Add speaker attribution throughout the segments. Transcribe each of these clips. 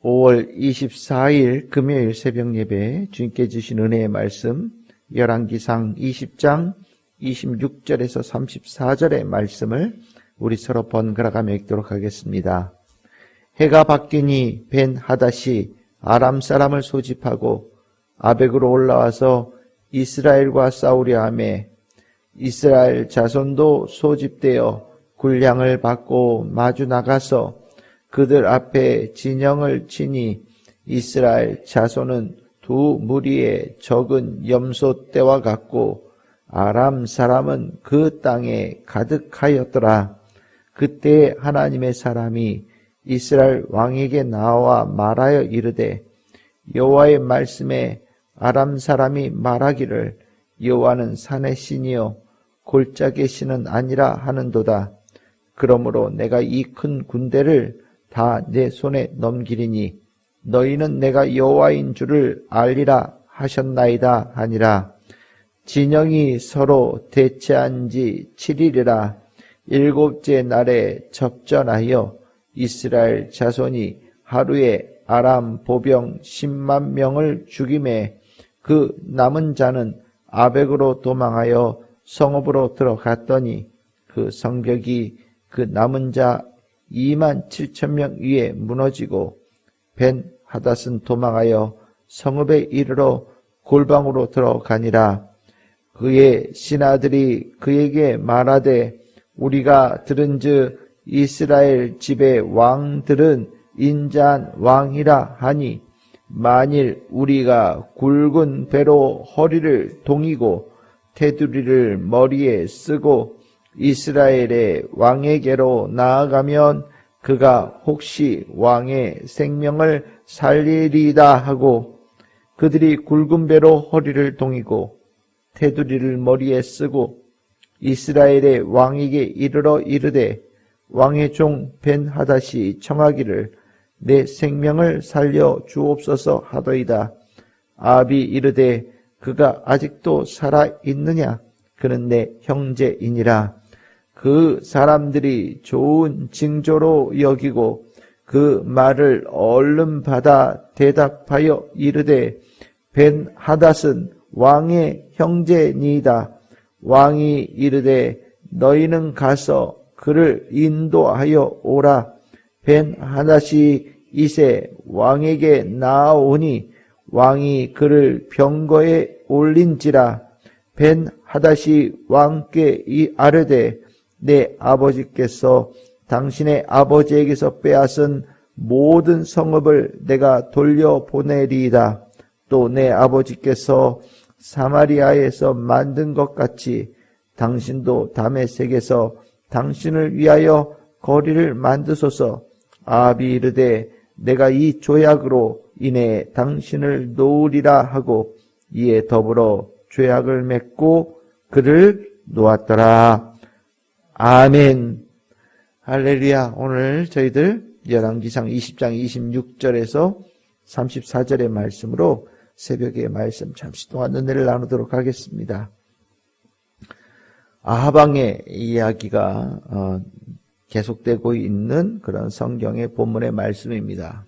Speaker 1: 5월 24일 금요일 새벽 예배 주님께 주신 은혜의 말씀 열왕기상 20장 26절에서 34절의 말씀을 우리 서로 번갈아가며 읽도록 하겠습니다. 해가 바뀌니 벤하닷이 아람 사람을 소집하고 아벡으로 올라와서 이스라엘과 싸우려 하며 이스라엘 자손도 소집되어 군량을 받고 마주 나가서 그들 앞에 진영을 치니 이스라엘 자손은 두 무리의 적은 염소 떼와 같고 아람 사람은 그 땅에 가득하였더라. 그때 하나님의 사람이 이스라엘 왕에게 나와 말하여 이르되 여호와의 말씀에 아람 사람이 말하기를 여호와는 산의 신이요 골짜기의 신은 아니라 하는도다. 그러므로 내가 이 큰 군대를 다 내 손에 넘기리니 너희는 내가 여호와인 줄을 알리라 하셨나이다 하니라. 진영이 서로 대치한 지 7일이라. 일곱째 날에 접전하여 이스라엘 자손이 하루에 아람 보병 10만 명을 죽이매 그 남은 자는 아벡으로 도망하여 성읍으로 들어갔더니 그 성벽이 그 남은 자 2만 7천 명 위에 무너지고 벤하닷은 도망하여 성읍에 이르러 골방으로 들어가니라. 그의 신하들이 그에게 말하되 우리가 들은즉 이스라엘 집의 왕들은 인자한 왕이라 하니 만일 우리가 굵은 배로 허리를 동이고 테두리를 머리에 쓰고 이스라엘의 왕에게로 나아가면 그가 혹시 왕의 생명을 살리리다 하고 그들이 굵은 배로 허리를 동이고 테두리를 머리에 쓰고 이스라엘의 왕에게 이르러 이르되 왕의 종 벤하닷이 청하기를 내 생명을 살려 주옵소서 하더이다. 아합이 이르되 그가 아직도 살아 있느냐? 그는 내 형제이니라. 그 사람들이 좋은 징조로 여기고 그 말을 얼른 받아 대답하여 이르되 벤하닷은 왕의 형제니이다. 왕이 이르되 너희는 가서 그를 인도하여 오라. 벤하닷이 이새 왕에게 나아오니 왕이 그를 병거에 올린지라. 벤하닷이 왕께 아뢰되 내 아버지께서 당신의 아버지에게서 빼앗은 모든 성읍을 내가 돌려보내리이다. 또 내 아버지께서 사마리아에서 만든 것 같이 당신도 다메섹에서 당신을 위하여 거리를 만드소서. 아합이 이르되 내가 이 조약으로 인해 당신을 놓으리라 하고 이에 더불어 조약을 맺고 그를 놓았더라. 아멘. 할렐루야. 오늘 저희들 열왕기상 20장 26절에서 34절의 말씀으로 새벽의 말씀 잠시 동안 은혜를 나누도록 하겠습니다. 아합 왕의 이야기가 계속되고 있는 그런 성경의 본문의 말씀입니다.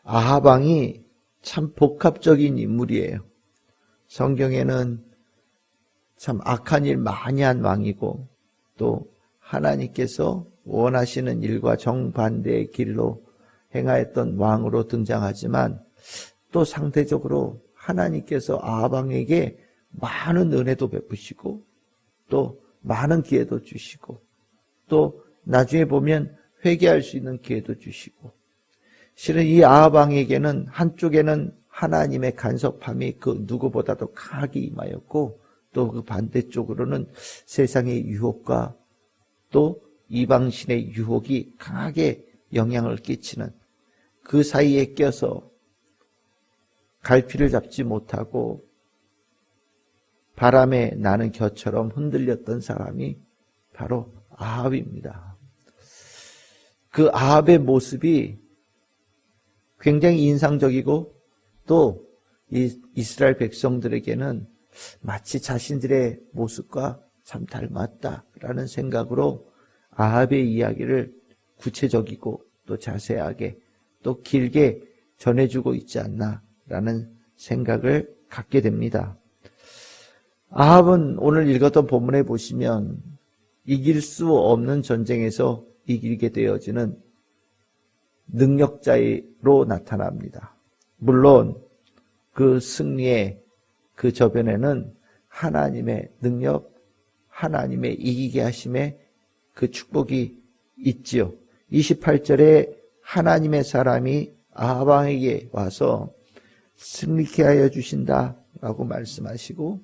Speaker 1: 아합 왕이 참 복합적인 인물이에요. 성경에는 참 악한 일 많이 한 왕이고 또 하나님께서 원하시는 일과 정반대의 길로 행하였던 왕으로 등장하지만 또 상대적으로 하나님께서 아합 왕에게 많은 은혜도 베푸시고 또 많은 기회도 주시고 또 나중에 보면 회개할 수 있는 기회도 주시고 실은 이 아합 왕에게는 한쪽에는 하나님의 간섭함이 그 누구보다도 강하게 임하였고 또 그 반대쪽으로는 세상의 유혹과 또 이방신의 유혹이 강하게 영향을 끼치는 그 사이에 껴서 갈피를 잡지 못하고 바람에 나는 겨처럼 흔들렸던 사람이 바로 아합입니다. 그 아합의 모습이 굉장히 인상적이고 또 이스라엘 백성들에게는 마치 자신들의 모습과 참 닮았다라는 생각으로 아합의 이야기를 구체적이고 또 자세하게 또 길게 전해주고 있지 않나라는 생각을 갖게 됩니다. 아합은 오늘 읽었던 본문에 보시면 이길 수 없는 전쟁에서 이기게 되어지는 능력자로 나타납니다. 물론 그 승리의 그 저변에는 하나님의 능력, 하나님의 이기게 하심의 그 축복이 있지요. 28절에 하나님의 사람이 아합 왕에게 와서 승리케 하여 주신다라고 말씀하시고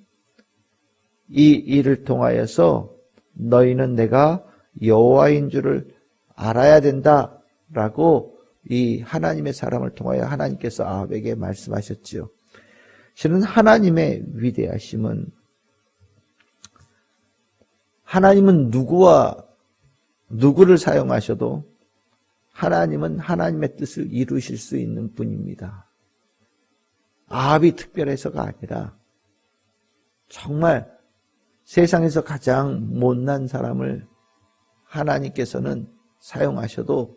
Speaker 1: 이 일을 통하여서 너희는 내가 여호와인 줄을 알아야 된다라고 이 하나님의 사람을 통하여 하나님께서 아합에게 말씀하셨지요. 실은 하나님의 위대하심은 하나님은 누구를 사용하셔도 하나님은 하나님의 뜻을 이루실 수 있는 분입니다. 아합이 특별해서가 아니라 정말 세상에서 가장 못난 사람을 하나님께서는 사용하셔도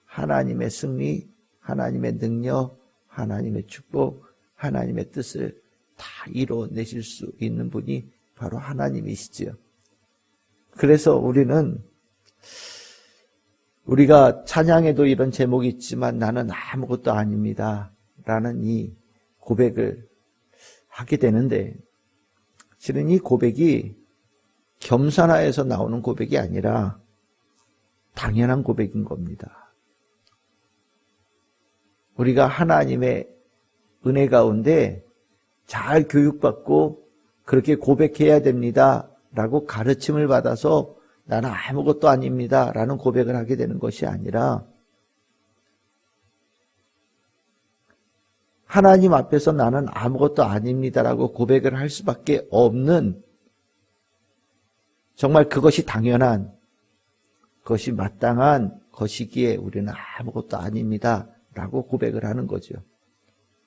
Speaker 1: 하나님의 승리, 하나님의 능력, 하나님의 축복, 하나님의 뜻을 다 이뤄내실 수 있는 분이 바로 하나님이시지요. 그래서 우리가 찬양에도 이런 제목이 있지만 나는 아무것도 아닙니다 라는 이 고백을 하게 되는데 실은 이 고백이 겸손하에서 나오는 고백이 아니라 당연한 고백인 겁니다. 우리가 하나님의 은혜 가운데 잘 교육받고 그렇게 고백해야 됩니다 라고 가르침을 받아서 나는 아무것도 아닙니다 라는 고백을 하게 되는 것이 아니라 하나님 앞에서 나는 아무것도 아닙니다라고 고백을 할 수밖에 없는 정말 그것이 당연한 그것이 마땅한 것이기에 우리는 아무것도 아닙니다라고 고백을 하는 거죠.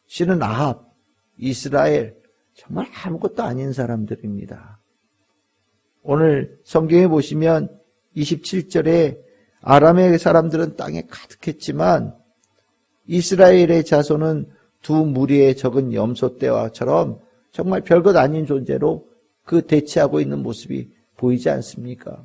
Speaker 1: 실은 아합, 이스라엘 정말 아무것도 아닌 사람들입니다. 오늘 성경에 보시면 27절에 아람의 사람들은 땅에 가득했지만 이스라엘의 자손은 두 무리의 적은 염소떼와처럼 정말 별것 아닌 존재로 그 대치하고 있는 모습이 보이지 않습니까?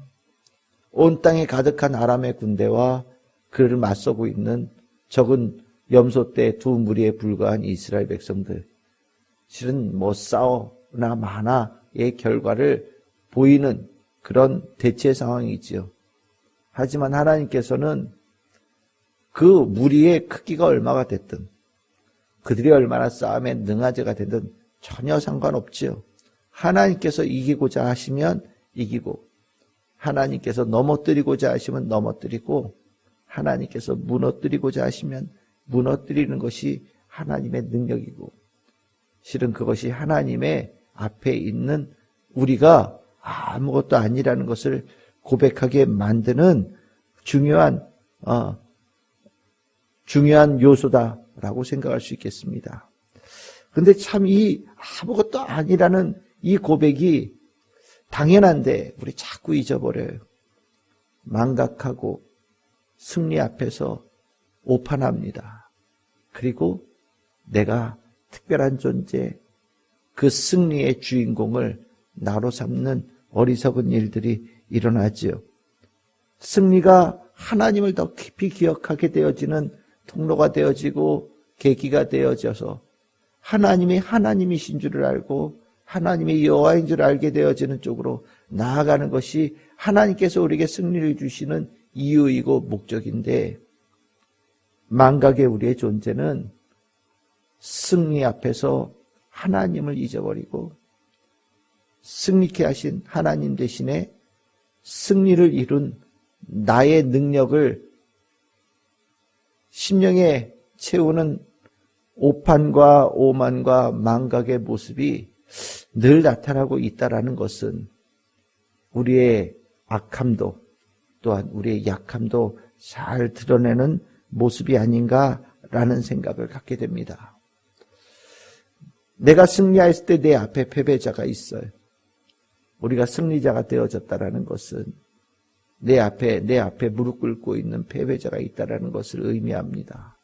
Speaker 1: 온 땅에 가득한 아람의 군대와 그를 맞서고 있는 적은 염소떼 두 무리에 불과한 이스라엘 백성들. 실은 싸우나 마나의 결과를 보이는 그런 대체 상황이지요. 하지만 하나님께서는 그 무리의 크기가 얼마가 됐든 그들이 얼마나 싸움에 능하제가 되든 전혀 상관없지요. 하나님께서 이기고자 하시면 이기고 하나님께서 넘어뜨리고자 하시면 넘어뜨리고 하나님께서 무너뜨리고자 하시면 무너뜨리는 것이 하나님의 능력이고 실은 그것이 하나님의 앞에 있는 우리가 아무것도 아니라는 것을 고백하게 만드는 중요한 요소다라고 생각할 수 있겠습니다. 근데 참 이 아무것도 아니라는 이 고백이 당연한데 우리 자꾸 잊어버려요. 망각하고 승리 앞에서 오판합니다. 그리고 내가 특별한 존재, 그 승리의 주인공을 나로 삼는 어리석은 일들이 일어나지요. 승리가 하나님을 더 깊이 기억하게 되어지는 통로가 되어지고 계기가 되어져서 하나님이 하나님이신 줄을 알고 하나님의 여호와인 줄 알게 되어지는 쪽으로 나아가는 것이 하나님께서 우리에게 승리를 주시는 이유이고 목적인데 망각의 우리의 존재는 승리 앞에서 하나님을 잊어버리고 승리케 하신 하나님 대신에 승리를 이룬 나의 능력을 심령에 채우는 오판과 오만과 망각의 모습이 늘 나타나고 있다라는 것은 우리의 악함도 또한 우리의 약함도 잘 드러내는 모습이 아닌가라는 생각을 갖게 됩니다. 내가 승리했을 때 내 앞에 패배자가 있어요. 우리가 승리자가 되어졌다라는 것은 내 앞에 무릎 꿇고 있는 패배자가 있다라는 것을 의미합니다.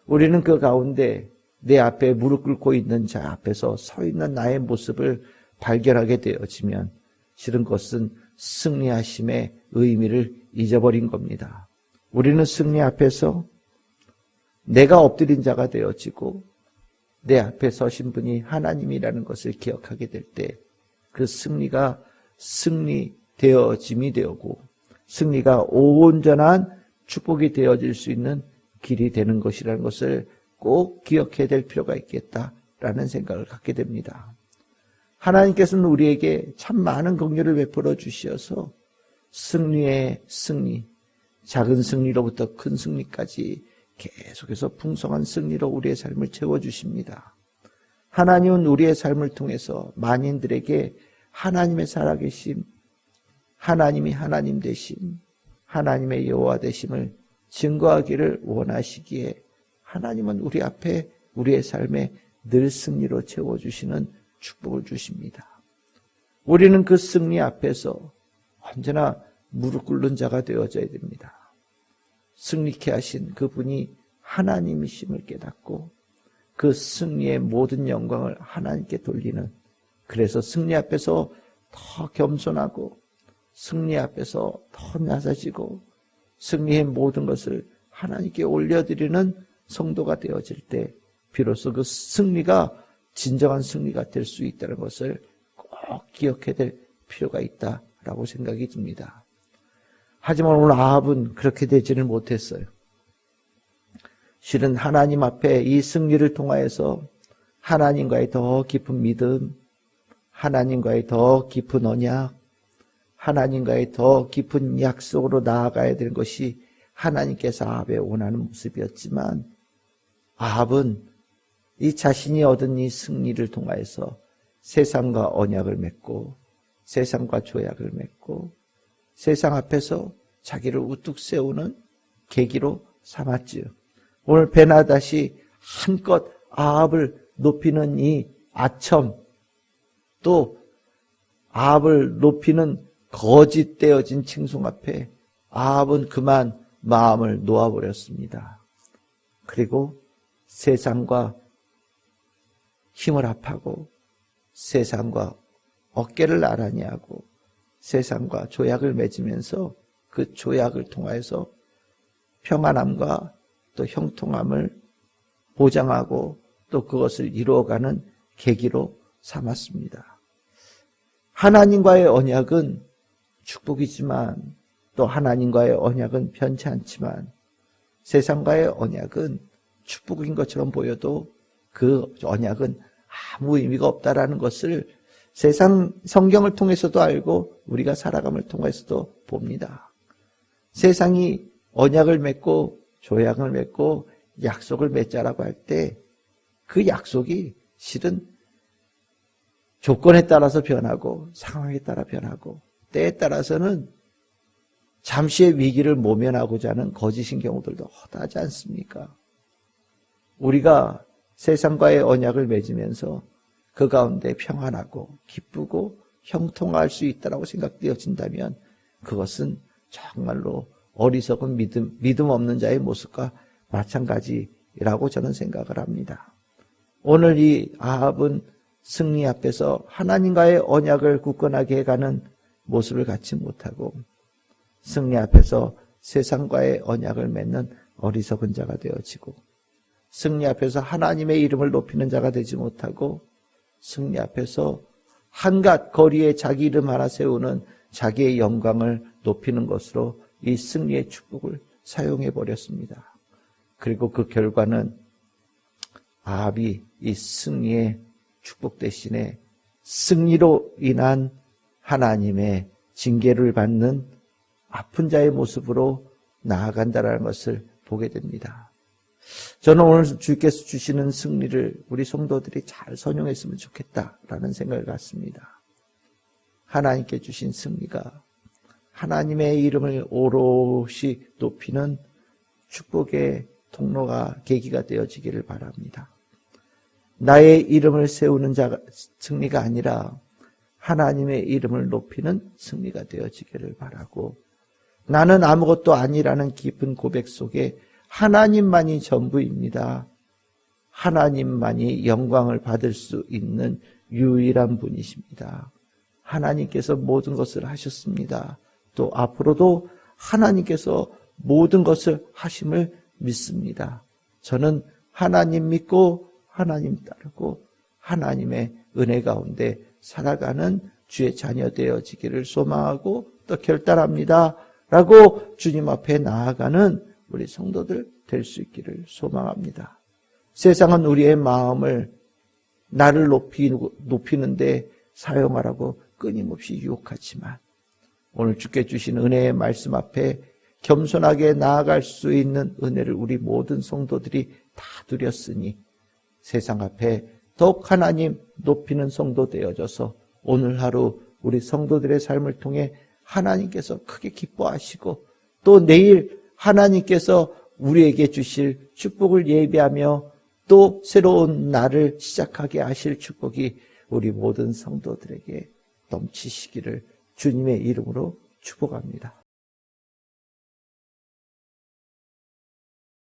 Speaker 1: 우리는 그 가운데 내 앞에 무릎 꿇고 있는 자 앞에서 서 있는 나의 모습을 발견하게 되어지면 실은 그것은 승리하심의 의미를 잊어버린 겁니다. 우리는 승리 앞에서 내가 엎드린 자가 되어지고 내 앞에 서신 분이 하나님이라는 것을 기억하게 될 때 그 승리가 승리되어짐이 되고 승리가 온전한 축복이 되어질 수 있는 길이 되는 것이라는 것을 꼭 기억해야 될 필요가 있겠다라는 생각을 갖게 됩니다. 하나님께서는 우리에게 참 많은 긍휼을 베풀어 주셔서 승리의 승리, 작은 승리로부터 큰 승리까지 계속해서 풍성한 승리로 우리의 삶을 채워주십니다. 하나님은 우리의 삶을 통해서 만인들에게 하나님의 살아계심, 하나님이 하나님 되심, 하나님의 여호와 되심을 증거하기를 원하시기에 하나님은 우리 앞에 우리의 삶에 늘 승리로 채워주시는 축복을 주십니다. 우리는 그 승리 앞에서 언제나 무릎 꿇는 자가 되어져야 됩니다. 승리케 하신 그분이 하나님이심을 깨닫고 그 승리의 모든 영광을 하나님께 돌리는, 그래서 승리 앞에서 더 겸손하고 승리 앞에서 더 낮아지고 승리의 모든 것을 하나님께 올려드리는 성도가 되어질 때 비로소 그 승리가 진정한 승리가 될 수 있다는 것을 꼭 기억해야 될 필요가 있다라고 생각이 듭니다. 하지만 오늘 아합은 그렇게 되지를 못했어요. 실은 하나님 앞에 이 승리를 통하여서 하나님과의 더 깊은 믿음, 하나님과의 더 깊은 언약, 하나님과의 더 깊은 약속으로 나아가야 되는 것이 하나님께서 아합의 원하는 모습이었지만 아합은 이 자신이 얻은 이 승리를 통하여서 세상과 언약을 맺고 세상과 조약을 맺고 세상 앞에서 자기를 우뚝 세우는 계기로 삼았지요. 오늘 베나닷이 한껏 아합을 높이는 이 아첨, 또 아합을 높이는 거짓되어진 칭송 앞에 아합은 그만 마음을 놓아버렸습니다. 그리고 세상과 힘을 합하고 세상과 어깨를 나란히 하고 세상과 조약을 맺으면서 그 조약을 통하여서 평안함과 또 형통함을 보장하고 또 그것을 이루어가는 계기로 삼았습니다. 하나님과의 언약은 축복이지만 또 하나님과의 언약은 편치 않지만 세상과의 언약은 축복인 것처럼 보여도 그 언약은 아무 의미가 없다라는 것을 세상 성경을 통해서도 알고 우리가 살아감을 통해서도 봅니다. 세상이 언약을 맺고 조약을 맺고 약속을 맺자라고 할 때 그 약속이 실은 조건에 따라서 변하고 상황에 따라 변하고 때에 따라서는 잠시의 위기를 모면하고자 하는 거짓인 경우들도 허다하지 않습니까? 우리가 세상과의 언약을 맺으면서 그 가운데 평안하고 기쁘고 형통할 수 있다고 생각되어진다면 그것은 정말로 어리석은 믿음 없는 자의 모습과 마찬가지라고 저는 생각을 합니다. 오늘 이 아합은 승리 앞에서 하나님과의 언약을 굳건하게 해가는 모습을 갖지 못하고 승리 앞에서 세상과의 언약을 맺는 어리석은 자가 되어지고 승리 앞에서 하나님의 이름을 높이는 자가 되지 못하고 승리 앞에서 한갓 거리에 자기 이름 하나 세우는 자기의 영광을 높이는 것으로 이 승리의 축복을 사용해 버렸습니다. 그리고 그 결과는 아합이 이 승리의 축복 대신에 승리로 인한 하나님의 징계를 받는 아픈 자의 모습으로 나아간다는 것을 보게 됩니다. 저는 오늘 주께서 주시는 승리를 우리 성도들이 잘 선용했으면 좋겠다라는 생각을 갖습니다. 하나님께 주신 승리가 하나님의 이름을 오롯이 높이는 축복의 통로가 계기가 되어지기를 바랍니다. 나의 이름을 세우는 자가 승리가 아니라 하나님의 이름을 높이는 승리가 되어지기를 바라고 나는 아무것도 아니라는 깊은 고백 속에 하나님만이 전부입니다. 하나님만이 영광을 받을 수 있는 유일한 분이십니다. 하나님께서 모든 것을 하셨습니다. 또 앞으로도 하나님께서 모든 것을 하심을 믿습니다. 저는 하나님 믿고 하나님 따르고 하나님의 은혜 가운데 살아가는 주의 자녀 되어지기를 소망하고 또 결단합니다. 라고 주님 앞에 나아가는 우리 성도들 될 수 있기를 소망합니다. 세상은 우리의 마음을 나를 높이는데 사용하라고 끊임없이 유혹하지만 오늘 주께 주신 은혜의 말씀 앞에 겸손하게 나아갈 수 있는 은혜를 우리 모든 성도들이 다 누렸으니 세상 앞에 더욱 하나님 높이는 성도 되어져서 오늘 하루 우리 성도들의 삶을 통해 하나님께서 크게 기뻐하시고 또 내일 하나님께서 우리에게 주실 축복을 예비하며 또 새로운 날을 시작하게 하실 축복이 우리 모든 성도들에게 넘치시기를 주님의 이름으로 축복합니다.